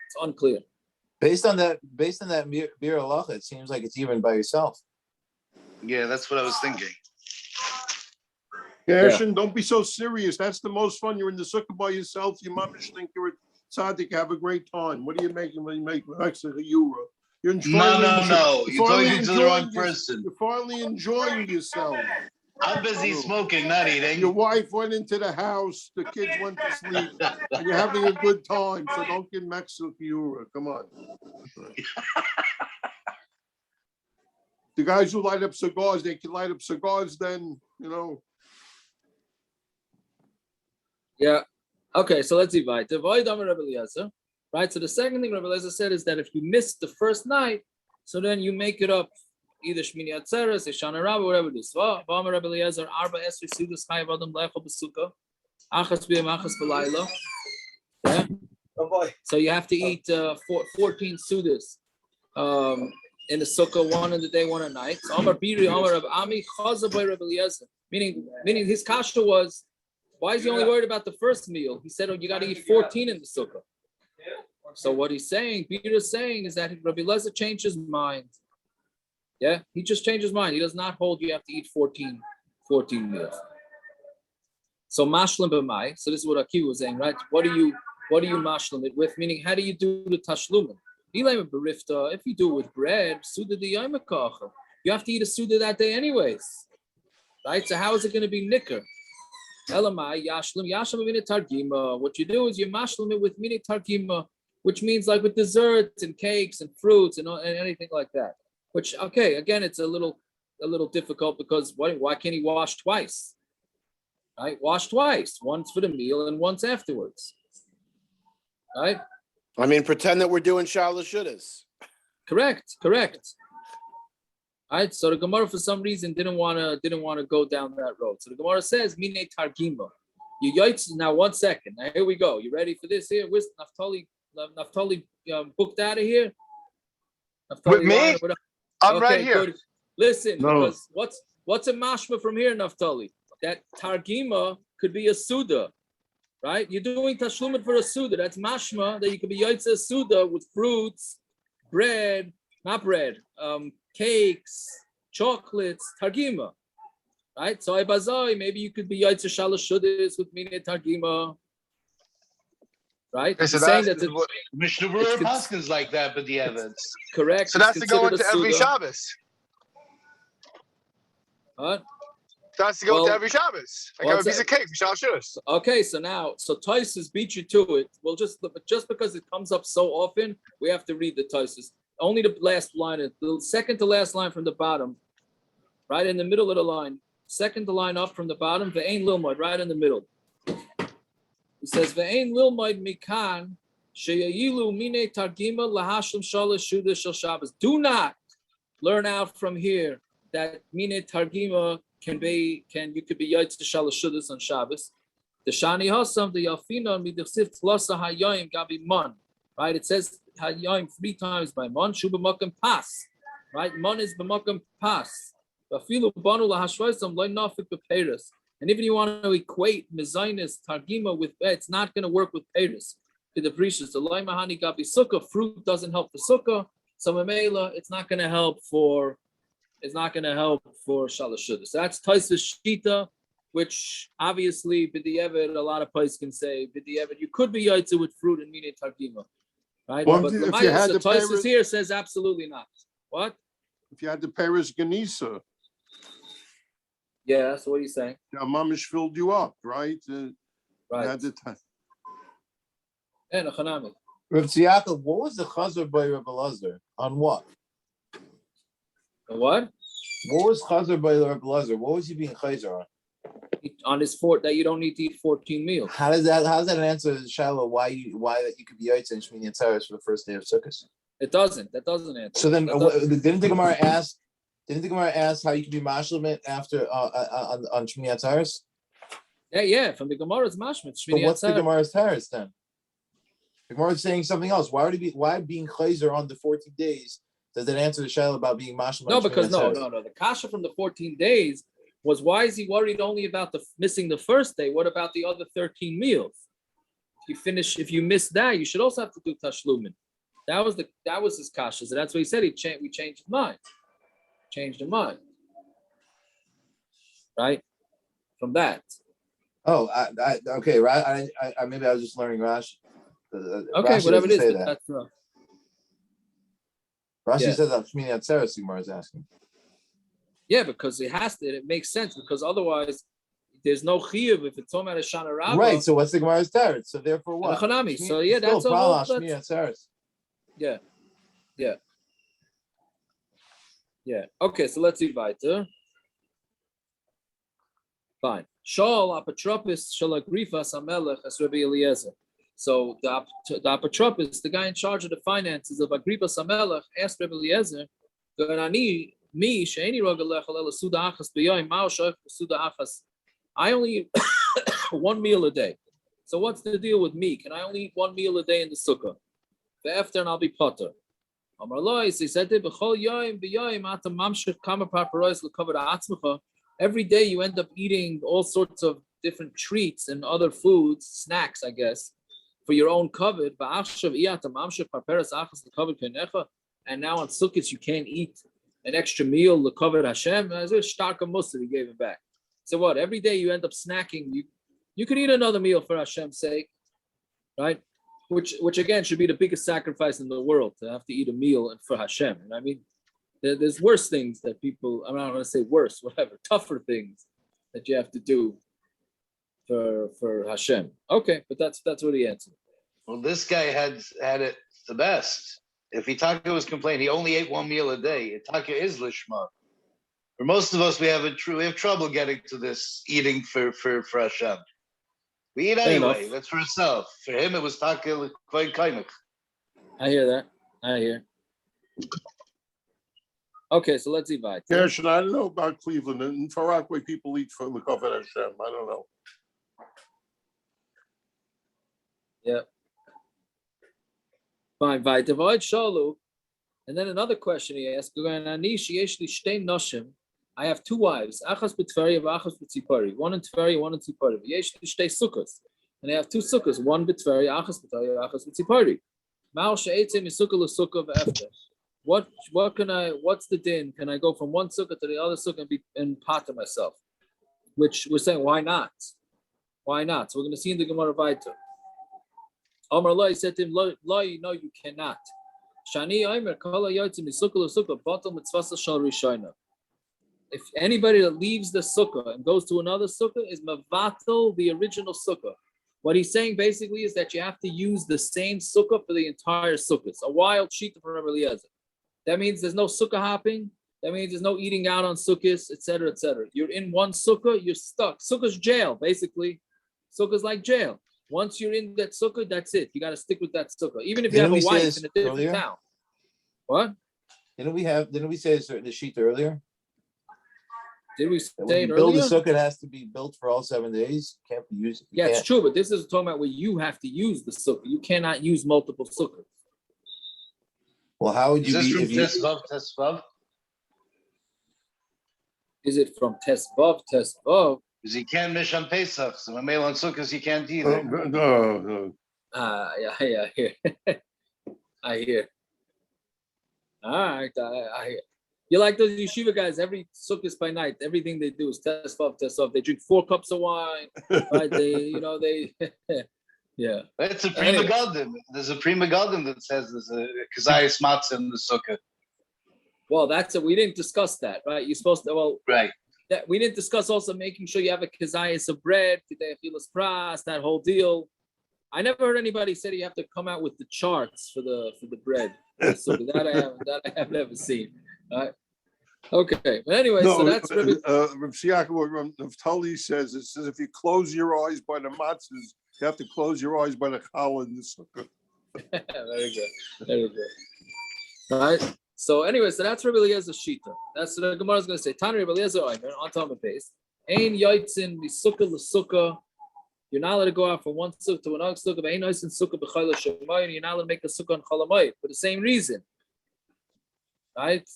It's unclear. Based on that Bir Halacha, it seems like it's even by yourself. Yeah, that's what I was thinking. Gershon, don't be so serious. That's the most fun. You're in the sukkah by yourself. Your mamish think you're a tzaddik. Have a great time. What are you making when you make extra euro? You're No. You're talking to the wrong person. You're finally enjoying yourself. I'm busy smoking, not eating. Your wife went into the house. The kids went to sleep. And you're having a good time. So don't get Mexico Euro. Come on. The guys who light up cigars, they can light up cigars then, Yeah. Okay, so let's divide. Divide on Rabbi Eliezer. Right. So the second thing Rabbi Eliezer said is that if you missed the first night, so then you make it up either Shmini Atzeres, Shana Rabba, whatever it is. V'amar Rabbi Eliezer, Arba Esri Sudas Chayav Adam Lechol B'Sukkah, Achas B'Yom Achas B'Layla. Yeah. So you have to eat 14 Sudas in the Sukkah, one in the day, one at night. So Amar Biri, Amar Rabbi Ami, Chazav by Rabbi Eliezer. Meaning his kasha was, why is he only worried about the first meal? He said, oh, you got to eat 14 in the Sukkah. So what he's saying, Peter is saying, is that Rabbi Eliezer changed his mind. Yeah, he just changed his mind. He does not hold you have to eat 14 meals. So mashlim b'mai. So this is what Akiva was saying, right? What do you mashlim it with? Meaning, how do you do the tashlumin? If you do it with bread, suda the yomakacha. You have to eat a suda that day anyways, right? So how is it going to be nicker? Elamai yashlim mina targima. What you do is you mashlim it with mina targima, which means like with desserts and cakes and fruits and anything like that. Which, okay, again, it's a little difficult because why can't he wash twice? Right? Wash twice, once for the meal and once afterwards. Right? I mean, pretend that we're doing Shala Shudas. Correct. Right? So the Gemara for some reason didn't want to go down that road. So the Gemara says, Mine Targima. You yaitz now 1 second. Now here we go. You ready for this here? Where's Naftali booked out of here? With me? I'm right here. Good. Listen, because what's a mashma from here, Naftali? That targima could be a suda, right? You're doing tashlumin for a suda. That's mashma that you could be yaitza suda with fruits, cakes, chocolates, targima, right? So ibazai, maybe you could be yaitza shalosh shudas with mine targima. Right? Okay, so saying that Mishna Berurah Paskins like that, but the evidence. Correct. So that's to go into every Shabbos. What? So that's to go into every Shabbos. I got a piece of cake for Shabbos. Okay, so Taisus beat you to it. Well, just because it comes up so often, we have to read the Taisus. Only the last line, the second to last line from the bottom, right in the middle of the line. Second to line up from the bottom, ve'ein lilmod, right in the middle. He says, "Ve'ein lilmod mikan sheyayilu mine targima lahashlim shalosh shudas shel Shabbos." Do not learn out from here that mine targima you could be yaitz to shalosh shudas on Shabbos. The shani hasam the yafina midichsif tlasa hayayim gabi mon. Right? It says hayayim 3 times by mon. Shu b'makom pas. Right? Mon is b'makom pas. Vafilu banu lahashvaisam loy nafik b'peiros. And even you want to equate mezainis targima with it's not going to work with peiros. To the precious, the loy mahani gabi sukkah. Fruit doesn't help the sukkah. So memela, it's not going to help for shalosh shudas. So that's Taisus Shita, which obviously b'di'evet a lot of places can say b'di'evet you could be yaitzu with fruit and mine targima, right? Well, but if you had the Taisus here says absolutely not. What? If you had the Paris Ganisa, yeah. So what are you saying? Mamish filled you up, right? Right. Had the time. And Chanami. Rav Tziyakov, what was the chazar by Rav Eliezer? On what? What? What was chazar by Rav Eliezer? What was he being chazar on? On his fort that you don't need to eat 14 meals. How does that answer the shallow why that you could be yaitz and Shmini Atzeres for the first day of Sukkot? It doesn't. That doesn't answer. So then, didn't the Gemara ask? Didn't the Gemara ask how you could be mashlim after on Shmini Atzeres? Yeah. From the Gemara's mashmit. So what's the Gemara's teretz then? The Gemara is saying something else. Why being chayzer on the 14 days? Does that answer the shayla about being mashlim? No, because no. The kasha from the 14 days was why is he worried only about missing the first day? What about the other 13 meals? If you miss that, you should also have to do tashlumin. That was his kasha. So that's what he said. We changed his mind. Changed his mind. Right? From that. Oh, okay, right. I maybe I was just learning Rashi. Okay, Rashi whatever it is. That's Rashi says that Shmini Atzeres Gemara is asking. Yeah, because it makes sense because otherwise there's no chiyuv if it's Omer Shana Rabbah. Right. So what's the Gemara's teretz? So therefore what? So yeah, that's all. Shmini Atzeres. Yeah. Okay, so let's see weiter. Fine. Shol apotropis shel agrifas hamelech as Rabbi Eliezer. So the apotropis, the guy in charge of the finances of Agrippas Hamelech, asked Rabbi Eliezer, "Ganani Me, I only eat one meal a day. So what's the deal with me? Can I only eat one meal a day in the sukkah? After and I'll be potter. Every day you end up eating all sorts of different treats and other foods, snacks, I guess, for your own covet. And now on Sukkot you can't eat an extra meal, the covet Hashem. He gave it back. So what? Every day you end up snacking. You could eat another meal for Hashem's sake, right? Which again should be the biggest sacrifice in the world, to have to eat a meal for Hashem. And I mean, there's worse things that people, I'm not going to say worse, whatever, tougher things that you have to do for Hashem. Okay, but that's what he answered. Well, this guy had it the best. If Itaka was complaining, he only ate one meal a day. Itaka is lishma. For most of us, we have trouble getting to this eating for Hashem. We eat anyway. That's for ourselves. For him, it was taka kvayid kaimach. I hear that. I hear. Okay, so let's invite. Gershon, I don't know about Cleveland. In Far Rockaway, people eat for the Kavod Hashem. I don't know. Yeah. Fine, Vaitavoid Shalu. And then another question he asked, I have two wives, Achas b'Tveri and Achas b'Tzipori. One in Tveri, one in Tzipori. Shtei sukkos. And I have two sukkahs, one b'Tveri, Achas b'Tveri, Achas b'Tzipori. Ma'al she'etzem sukkah l'sukkah v'efter. What's the din? Can I go from one sukkah to the other sukkah and potter myself? Which we're saying, why not? Why not? So we're going to see in the Gemara Vaita. Omar Loi said to him, Loi, no, you cannot. Shani Omer, Kala Yotzim, Sukkah l'sukkah, Batal mitzvasa shal rishayna. If anybody that leaves the sukkah and goes to another sukkah is mavatal the original sukkah. What he's saying basically is that you have to use the same sukkah for the entire sukkah. It's a wild sheet from Eliezer. That means there's no sukkah hopping. That means there's no eating out on sukkahs, etc., etc. You're in one sukkah, you're stuck. Sukkah's jail, basically. Sukkah's like jail. Once you're in that sukkah, that's it. You got to stick with that sukkah, even if you have a wife in a different town. What? Didn't we say this in the sheet earlier? Did we say it earlier? Build a sukkah, it has to be built for all 7 days. Can't be used. Yeah, it's true, but this is talking about where you have to use the sukkah. You cannot use multiple sukkahs. Well, how would you be if you? Tesvav? Is it from Tesvav? Because you can't mish on Pesach, so when mail on sukkahs you can't either. No. Yeah, I hear. I hear. All right, I hear. You like those yeshiva guys, every sukkahs by night, everything they do is tesvav. They drink 4 cups of wine, right? They yeah. It's a prima garden. There's a prima garden that says there's a kazayas matzah in the sukkah. Well, that's it. We didn't discuss that, right? You're supposed to, right. That we didn't discuss also making sure you have a kazayas of bread, that whole deal. I never heard anybody say you have to come out with the charts for the bread. So that I have never seen. Okay, but anyway, so that's Rav Naftali says if you close your eyes by the matzahs, you have to close your eyes by the challah in the sukkah. Very good. All right. So anyway, so that's Rabbi Eliezer's shita. That's what the Gemara is going to say. Tani Rabbi Eliezer on top of base. Ein yotzin sukkah l'sukkah. You're not allowed to go out from one sukkah to another sukkah. Ein yotzin sukkah b'chayla shemayim. You're not allowed to make a sukkah on Chol Hamoed for the same reason, right?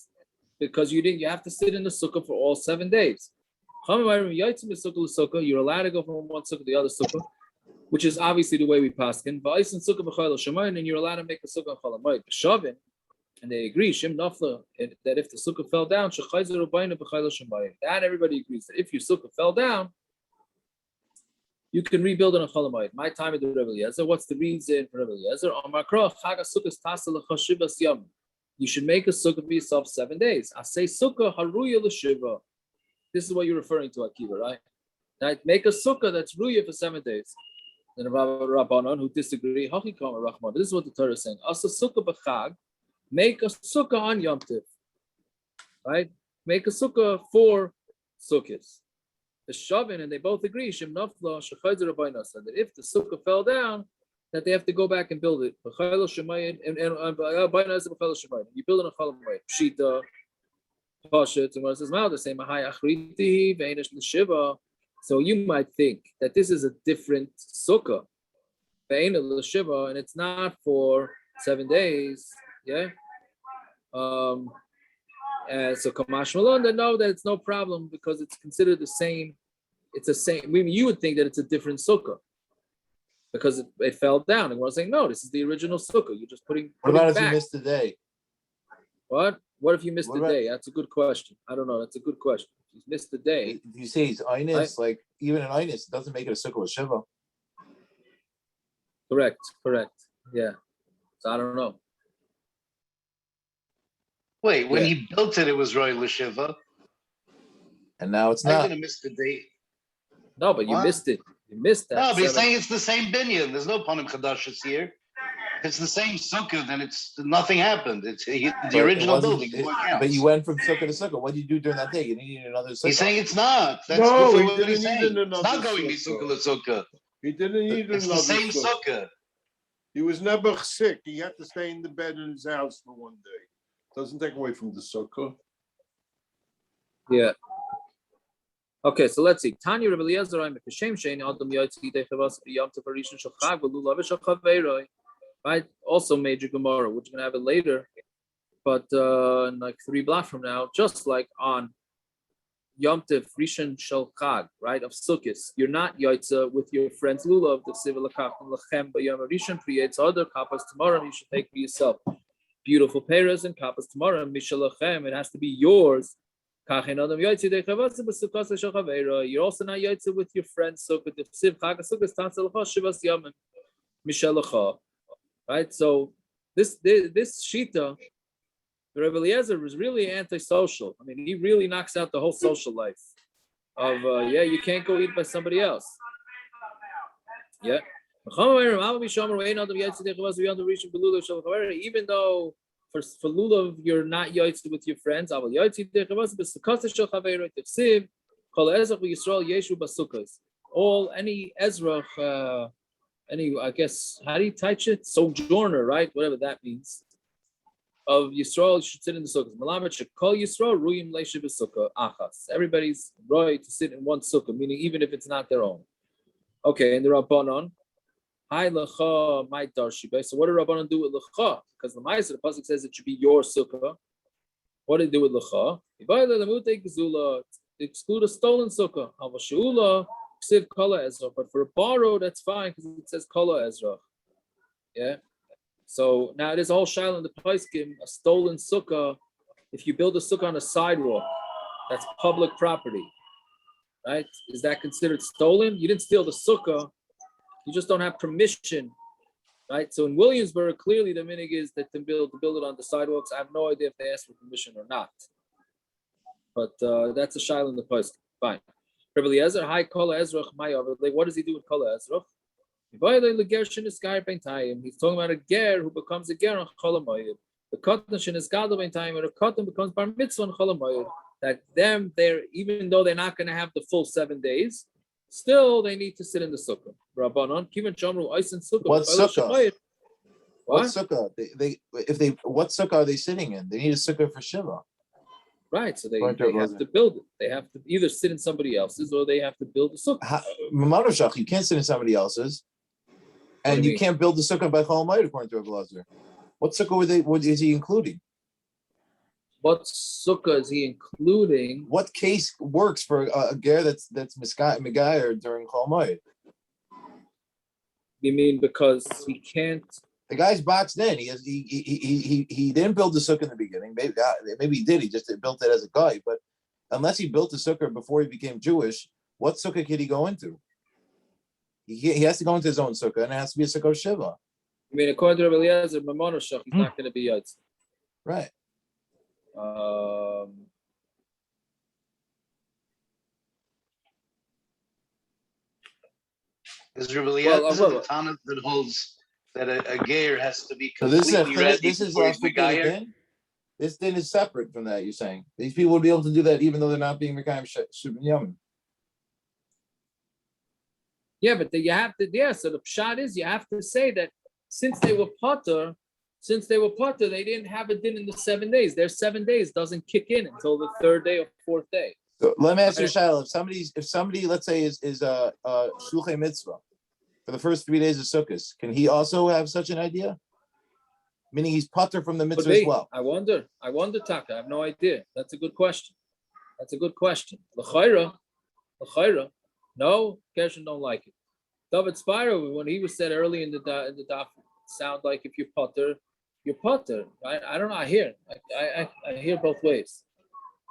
Because you have to sit in the sukkah for all 7 days. You're allowed to go from one sukkah to the other sukkah, which is obviously the way we paskin. And you're allowed to make a sukkah on Chol Hamoed. And they agree, Shem Nafla, that if the sukkah fell down, that everybody agrees that if your sukkah fell down, you can rebuild it on Chol Hamoed. My time at the Rebbe Eliezer. What's the reason for Rebbe Eliezer? You should make a sukkah for yourself 7 days. I say sukkah haruya l'shiva. This is what you're referring to, Akiva, right? Right? Make a sukkah that's ruya for 7 days. Then Rabbanon who disagree, this is what the Torah is saying. Asa sukkah b'chag. Make a sukkah on Yom Tiv, right? Make a sukkah for sukkahs. The Shavin, and they both agree, Shem Nafla, Shechayzer Rabbeinu said that if the sukkah fell down, that they have to go back and build it. And you build it on Chol Hamoed. Pshita. Pasha, tomorrow says Mal, the same Mahai Achriti, Veinish Shiva. So you might think that this is a different sukkah, Veinish Shiva, and it's not for 7 days. Yeah. So Kamash Malon, then no, that it's no problem because it's considered the same. It's the same. I mean, you would think that it's a different sukkah because it fell down. And we're saying, no, this is the original sukkah. You're just putting. What about if back. you missed the day? What? What if you missed the day? That's a good question. I don't know. That's a good question. If you missed the day. You say he's Einus, like even an Einus, it doesn't make it a sukkah with Shiva. Correct. Yeah. So I don't know. Wait, when he built it, it was Roy L'Shiva. And now it's I'm not. going to miss the date. No, but you missed it. You missed that. No, but he's saying it's the same binyan. There's no Panim Chadashis here. If it's the same sukkah, then it's nothing happened. It's the original building. But you went from sukkah to sukkah. What did you do during that day? You didn't need another sukkah. He's saying it's not. That's No, he what he's didn't saying. need It's another not going sukkah. sukkah. He didn't need another It's the same sukkah. He was never sick. He had to stay in the bed in his house for 1 day. Doesn't take away from the sukkah. Yeah. Okay, so let's see. Tanya Rabbi Eliezer, I'm a shame shane Adam Yotzi Dechavas Yom Tavarishon Shachag lulav Shachaveiroi. Right? Also major Gemara, which we're gonna have it later, but in like 3 blocks from now, just like on Yom Tov Rishon Shel Chag, right, of Sukkot, you're not Yotza with your friends lulav the Sivil Lakachim Lachem B'Yom Rishon creates other kapas tomorrow. You should take for yourself. Beautiful pears and kapas tomorrow. Mishalachem, it has to be yours. You're also not Yotze with your friends. So, but the Siv Chag Sukkot Tansel Shivas Yamim Mishalacha. Right, so this shita, the Rebbe Eliezer was really antisocial. I mean, he really knocks out the whole social life of you can't go eat by somebody else. Yeah. Even though for lulav you're not yotze with your friends, all any Ezra. I guess, how do you touch it? Sojourner, right? Whatever that means. Of Yisrael should sit in the sukkah. Malamet should call Yisrael ruyim leishiv sukkah achas. Everybody's right to sit in one sukkah, meaning even if it's not their own. Okay, and the Rabbanon, hi lecha my darshibe. So what do Rabbanon do with lecha? Because the Ma'aser, the pasuk says it should be your sukkah. What do they do with lecha? Exclude a stolen sukkah. Avashulah. But for a borrow, that's fine because it says Kala Ezra. Yeah. So now it is all shaila in the Paiskim, a stolen sukkah. If you build a sukkah on a sidewalk, that's public property, right? Is that considered stolen? You didn't steal the sukkah. You just don't have permission, right? So in Williamsburg, clearly the minig is that to build it on the sidewalks. I have no idea if they asked for permission or not. But that's a shaila in the Paiskim. Fine. Rabbi Eliezer, hi Kol Ezrach, what does he do with Kol Ezrach? He's talking about a ger who becomes a ger on Chol Hamoed. The katan is gadol bein time, and a katan becomes bar mitzvah on Chol Hamoed. That they're even though they're not going to have the full 7 days, still they need to sit in the sukkah. Rabbanon, kivan shamru oisen sukkah. What sukkah? What sukkah? What sukkah are they sitting in? They need a sukkah for Shiva. Right, so they have to build it. They have to either sit in somebody else's or they have to build a sukkah. You can't sit in somebody else's, and you can't build the sukkah by Chol Hamoed according to Eliezer. What sukkah what is he including? What sukkah is he including? What case works for a ger that's megayer during Chol Hamoed? You mean because he can't? The guy's boxed in. He didn't build the sukkah in the beginning. Maybe he did. He just built it as a guy. But unless he built the sukkah before he became Jewish, what sukkah could he go into? He has to go into his own sukkah, and it has to be a sukkah of Shiva. I mean, according to Rabbi Eliezer, Mamonoshach, he's not going to be Yotze. Right. Is Rabbi Eliezer the Tanakh that holds that a ger has to be completely ready before he's megayer? This thing is separate from that. You're saying these people would be able to do that even though they're not being mekayim shubin yamin. Yeah, but you have to. Yeah, so the pshat is you have to say that since they were potter, Since they were potter, they didn't have a din in the 7 days. Their 7 days doesn't kick in until the 3rd day or 4th day. So let me ask you, Shiloh. If somebody, let's say, is a shluchei mitzvah for the first 3 days of Sukkot, can he also have such an idea? Meaning he's potter from the mitzvah as well. I wonder, Taka. I have no idea. That's a good question. L'chayra, no, Gershon don't like it. David Spiro, when he was said early in the daf, sound like if you're potter, you're potter. I don't know. I hear both ways.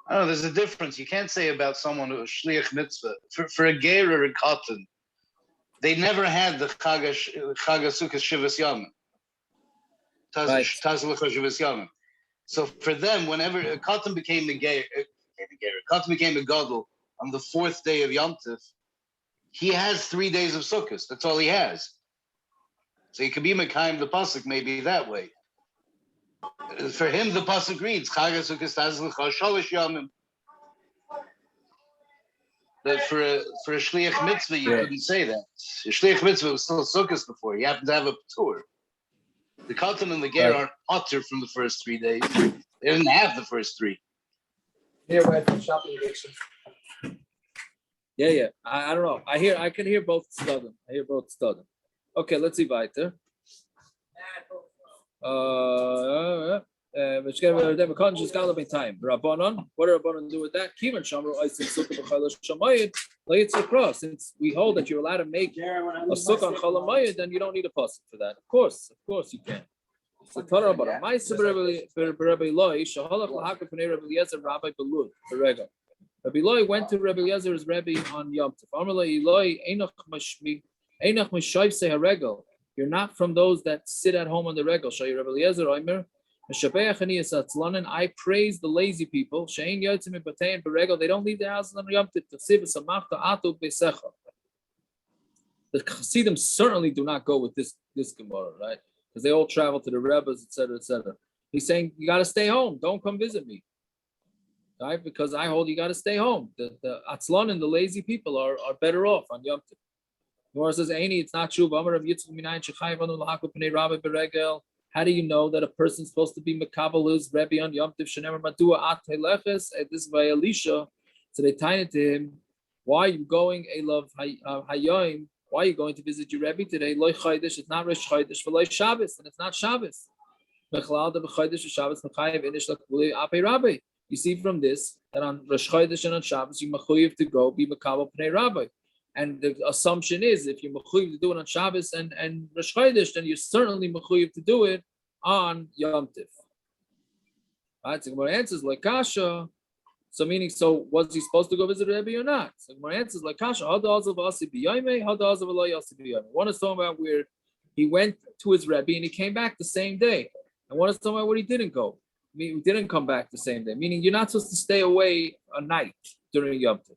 I don't know. There's a difference. You can't say about someone who's shliach mitzvah for a ger or a cotton. They never had the Chag Sukkah Shivas Yom. So for them, whenever a cotton became a cotton became a gadol on the 4th day of Yom Tif, he has 3 days of Sukkot. That's all he has. So he could be Mekayim the pasuk maybe that way. For him, the pasuk reads Chag Sukkot Tazlecha Shalosh Yomim. But for a shliach mitzvah, you couldn't say that. A shliach mitzvah was still Sukkot before. You happen to have a tour. The cotton and the ger aren't potter from the first 3 days. They didn't have the first 3. Yeah, yeah. I don't know. I can hear both studim. Okay, let's see weiter. Rabbanon, what do Rabbanon do with that? Since we hold that you're allowed to make a sukkah on Chol Hamoed, then you don't need a pasuk for that. Of course you can. So Rabbi Eloi went to Rabbi Eliezer's Rebbe on Yom Tov. You're not from those that sit at home on the regel. Rabbi Eliezer Omer, I praise the lazy people. They don't leave their houses on Yom Tov. The Chassidim certainly do not go with this Gemara, right? Because they all travel to the Rebbes, etc. He's saying you got to stay home. Don't come visit me, right? Because I hold you got to stay home. The Atzlon and the lazy people are better off on Yom Tov. Gemara says, "Aini, it's not true." How do you know that a person's supposed to be Mekabel is Rebbe on Yom Tov? Shenemer Madua At Heleches. This by Elisha. So they tie it to him. Why are you going, Elav Hayoim? Why are you going to visit your Rebbe today? Loi Chaydish. It's not Rosh Chaydish for Loi Shabbos, and it's not Shabbos. You see from this that on Rosh Chodesh and on Shabbos you mechuyev to go be Mekabel Pnei Rabbi, and the assumption is if you're mechuyev to do it on Shabbos and Rosh Chodesh, then you're certainly mechuyev to do it on Yom Tif. Right? So Gemara answers like Kasha. So meaning, so was he supposed to go visit Rebbe or not? So Gemara answers like Kasha. One is talking about where he went to his Rebbe and he came back the same day, and one is talking about where he didn't go. He didn't come back the same day, meaning you're not supposed to stay away a night during Yom Tov.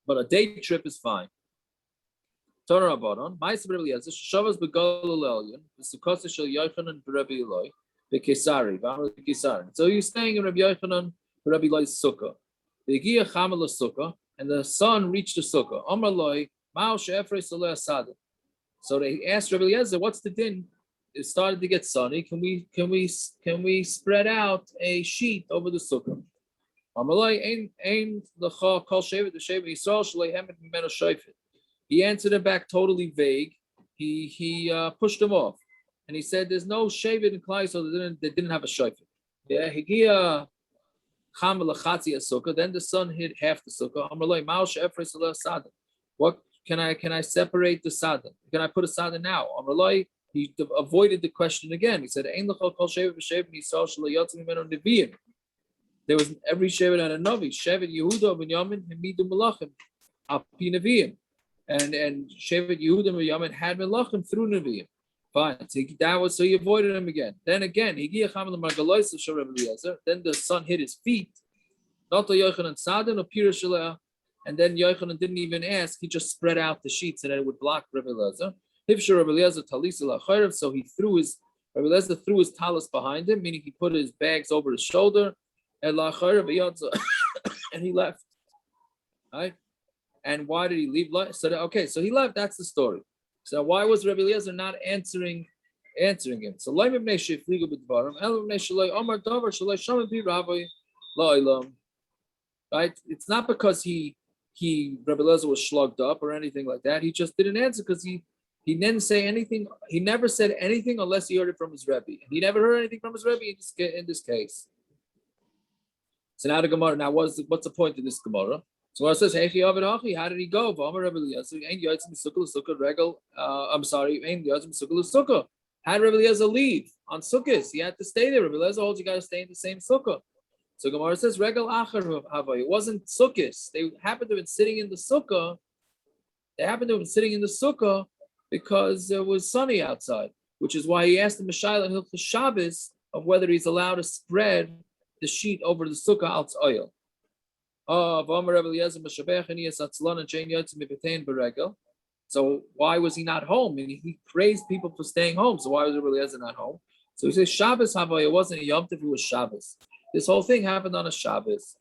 But a day trip is fine. So he's staying in Rabbi Yochanan, Rabbi Eli's sukkah. And the sun reached the sukkah. So they asked Rabbi Eliezer, what's the din? It started to get sunny. Can we spread out a sheet over the sukkah? He answered it back totally vague. He pushed him off, and he said, "There's no shavit in Klai, so they didn't have a shofet." Yeah, higia cham lachatzi sukkah. Then the sun hit half the sukkah. What can I separate the sada? Can I put a sada now? He avoided the question again. He said, there was every Shevet and a Navi. Shevet Yehuda ben Yamin Hamidu Melachim Api Neviim. And Shevet Yehuda ben Yamin had Melachim through Neviim. Fine. So he avoided him again. Then again, then the sun hit his feet. And then Yochanan didn't even ask. He just spread out the sheets so that it would block Rabbi Eliezer. So he threw his talis behind him, meaning he put his bags over his shoulder, and he left. Right? And why did he leave? So he left. That's the story. So why was Rabbi Eliezer not answering answering him. So right? It's not because Rabbi Eliezer was slugged up or anything like that. He just didn't answer because he didn't say anything. He never said anything unless he heard it from his Rebbe. And he never heard anything from his Rebbe in this case. So now the Gemara. Now what's the point of this Gemara? So it says, how did he go? I'm sorry. How did Rabbi Eliezer leave on Sukkahs? He had to stay there. Rabbi Eliezer holds you got to stay in the same Sukkah. So Gemara says, Regal Acher Havai. It wasn't Sukkahs. They happened to have been sitting in the Sukkah. Because it was sunny outside, which is why he asked the Mishayla and Hilchos Shabbos of whether he's allowed to spread the sheet over the Sukkah out oil. So why was he not home? And he praised people for staying home. So why was Rabbi Eliezer not home? So he says Shabbos Havaya. It wasn't a Yom Tov, it was Shabbos. This whole thing happened on a Shabbos.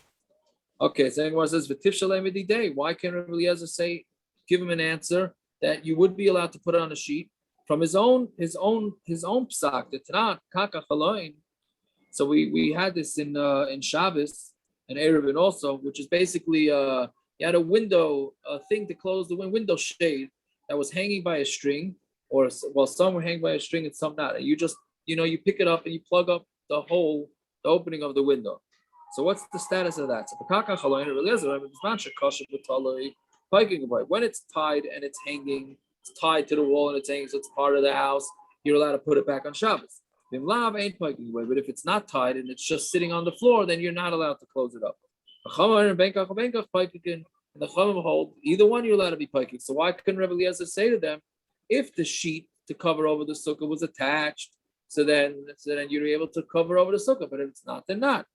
Okay, so Gemara says V'tif Shalem Day. Why can't Rabbi Eliezer give him an answer that you would be allowed to put it on a sheet from his own psak, the Tanakh Kaka Chaloin. So we had this in Shabbos and Erevin also, which is basically you had a window, a thing to close the window shade that was hanging by a string, or some were hanging by a string and some not. And you just you pick it up and you plug up the opening of the window. So what's the status of that? So when it's tied and it's hanging, it's tied to the wall and it's hanging, so it's part of the house, you're allowed to put it back on Shabbos. But if it's not tied and it's just sitting on the floor, then you're not allowed to close it up. And the Chachamim hold either one you're allowed to be piking. So why couldn't Rabbi Eliezer say to them, if the sheet to cover over the sukkah was attached, so then you're able to cover over the sukkah, but if it's not, then not.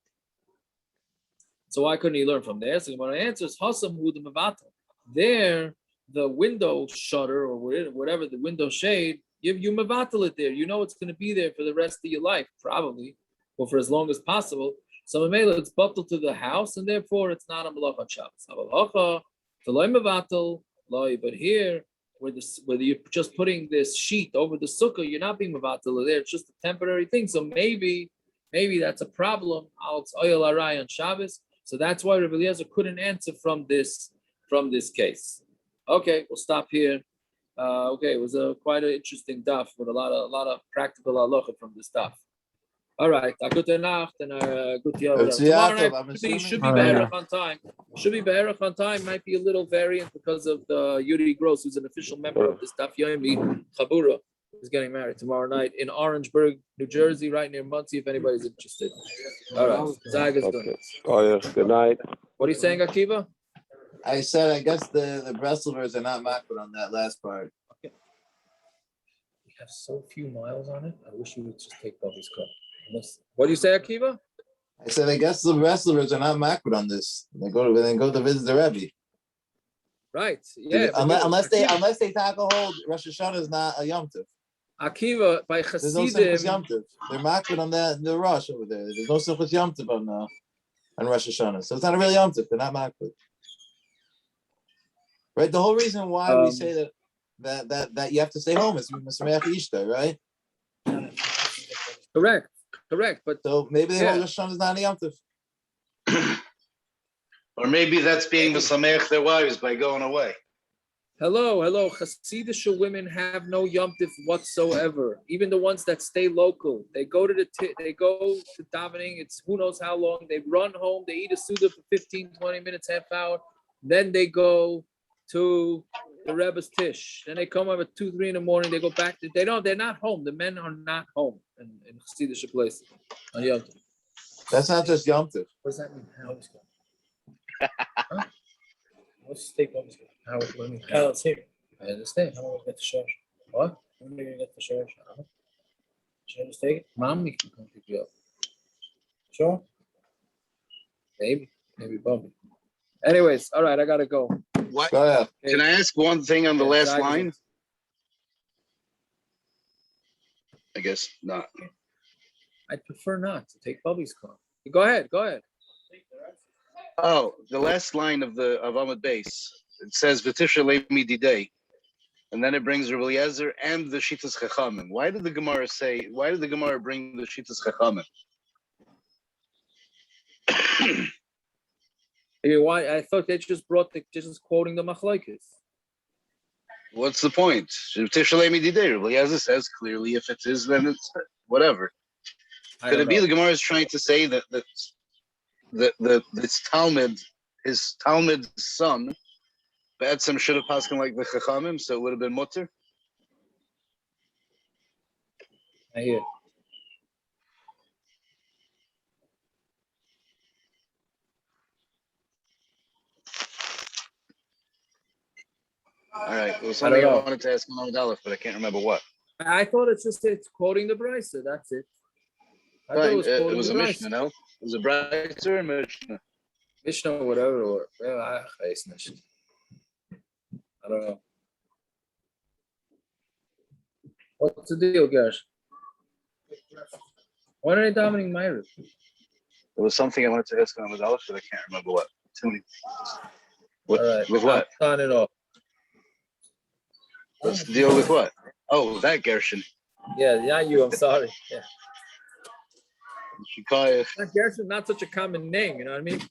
So why couldn't he learn from there? So when I answers Hasam Hu the Mavatal, there the window shutter or whatever the window shade, you mavatal it there. You know it's going to be there for the rest of your life, probably, or for as long as possible. So it's bottled to the house, and therefore it's not a malach on Shabbos. But here, whether you're just putting this sheet over the sukkah, you're not being mavatal there. It's just a temporary thing. So maybe that's a problem. Al oil aray on Shabbos. So that's why Rabbi Eliezer couldn't answer from this case. Okay, we'll stop here. Okay, it was quite an interesting daf with a lot of practical halacha from this daf. All right, good enough. Then good tomorrow night should be be'erach on time. Should be be'erach on time. Might be a little variant because of the Yuri Gross, who's an official member of this Daf Yomi Chabura, is getting married tomorrow night in Orangeburg, New Jersey, right near Monsey. If anybody's interested. All right, Zag is good. Oh yeah, good night. What are you saying, Akiva? I said, I guess the Breslevers are not makbid on that last part. Okay. We have so few miles on it. I wish you would just take Bobby's car. What do you say, Akiva? I said, I guess the Breslevers are not makbid on this. They go to visit the Rebbe. Right. Yeah. Unless they tackle hold, Rosh Hashanah is not a Yom Tov. Akiva by Chasidim. There's no Simchas Yom Tov. They're makbid on that the Rosh over there. There's no Simchas Yom Tov on Rosh Hashanah, so it's not a real Yom Tov. They're not makbid. Right, the whole reason why we say that you have to stay home is Mishna Ishta, right? Correct, but so maybe the whole Rosh Hashanah is not a Yom Tov. Or maybe that's being Mesamech their wives by going away. Hello. Hasidic women have no Yom Tov whatsoever. Even the ones that stay local, they go to davening. It's who knows how long. They run home. They eat a suda for 15, 20 minutes, half hour. Then they go to the Rebbe's Tish. Then they come up at 2, 3 in the morning. They go back. They're not home. The men are not home in Hasidic places on Yom Tov. That's not just Yom Tov. What does that mean? How is it? Huh? What's the steak? How it's here. I understand. How will we get the shorsh? What? When are we gonna get the shorsh? Should I just take it? Mommy can come pick you up. Sure. Maybe Bobby. Anyways, all right, I gotta go. What? Go ahead. Can I ask one thing on the last line? I guess not. I'd prefer not to take Bobby's car. Go ahead. Oh, the last line of Amud base. It says V'tisha le'mi didei. And then it brings Rabbi Eliezer and the Shitas Chachamim. Why did the Gemara bring the Shitas Chachamim? Why? I thought they just just quoting the Machlokes. What's the point? Rabbi Eliezer says clearly if it is, then it's whatever. Could it be the Gemara is trying to say that this Talmud, his Talmud's son, Be'etzem should have passed like the Chachamim, so it would have been mutter? I hear. All right. It was something I wanted to ask Amud Aleph, but I can't remember what. I thought it's quoting the Brisa. That's it. I thought it was a Mishna, no? It was a Brisa or a Mishna? Mishna, whatever. I don't know. What's the deal, guys? Why are they dominating Myra? There was something I wanted to ask Amud Aleph, but I can't remember what. Tell me. With what? On and off. What's the deal with what? Oh, that Gershon. Yeah, not you. I'm sorry. Yeah. Shikayach. Gershon, not such a common name. You know what I mean?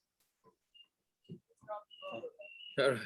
All right.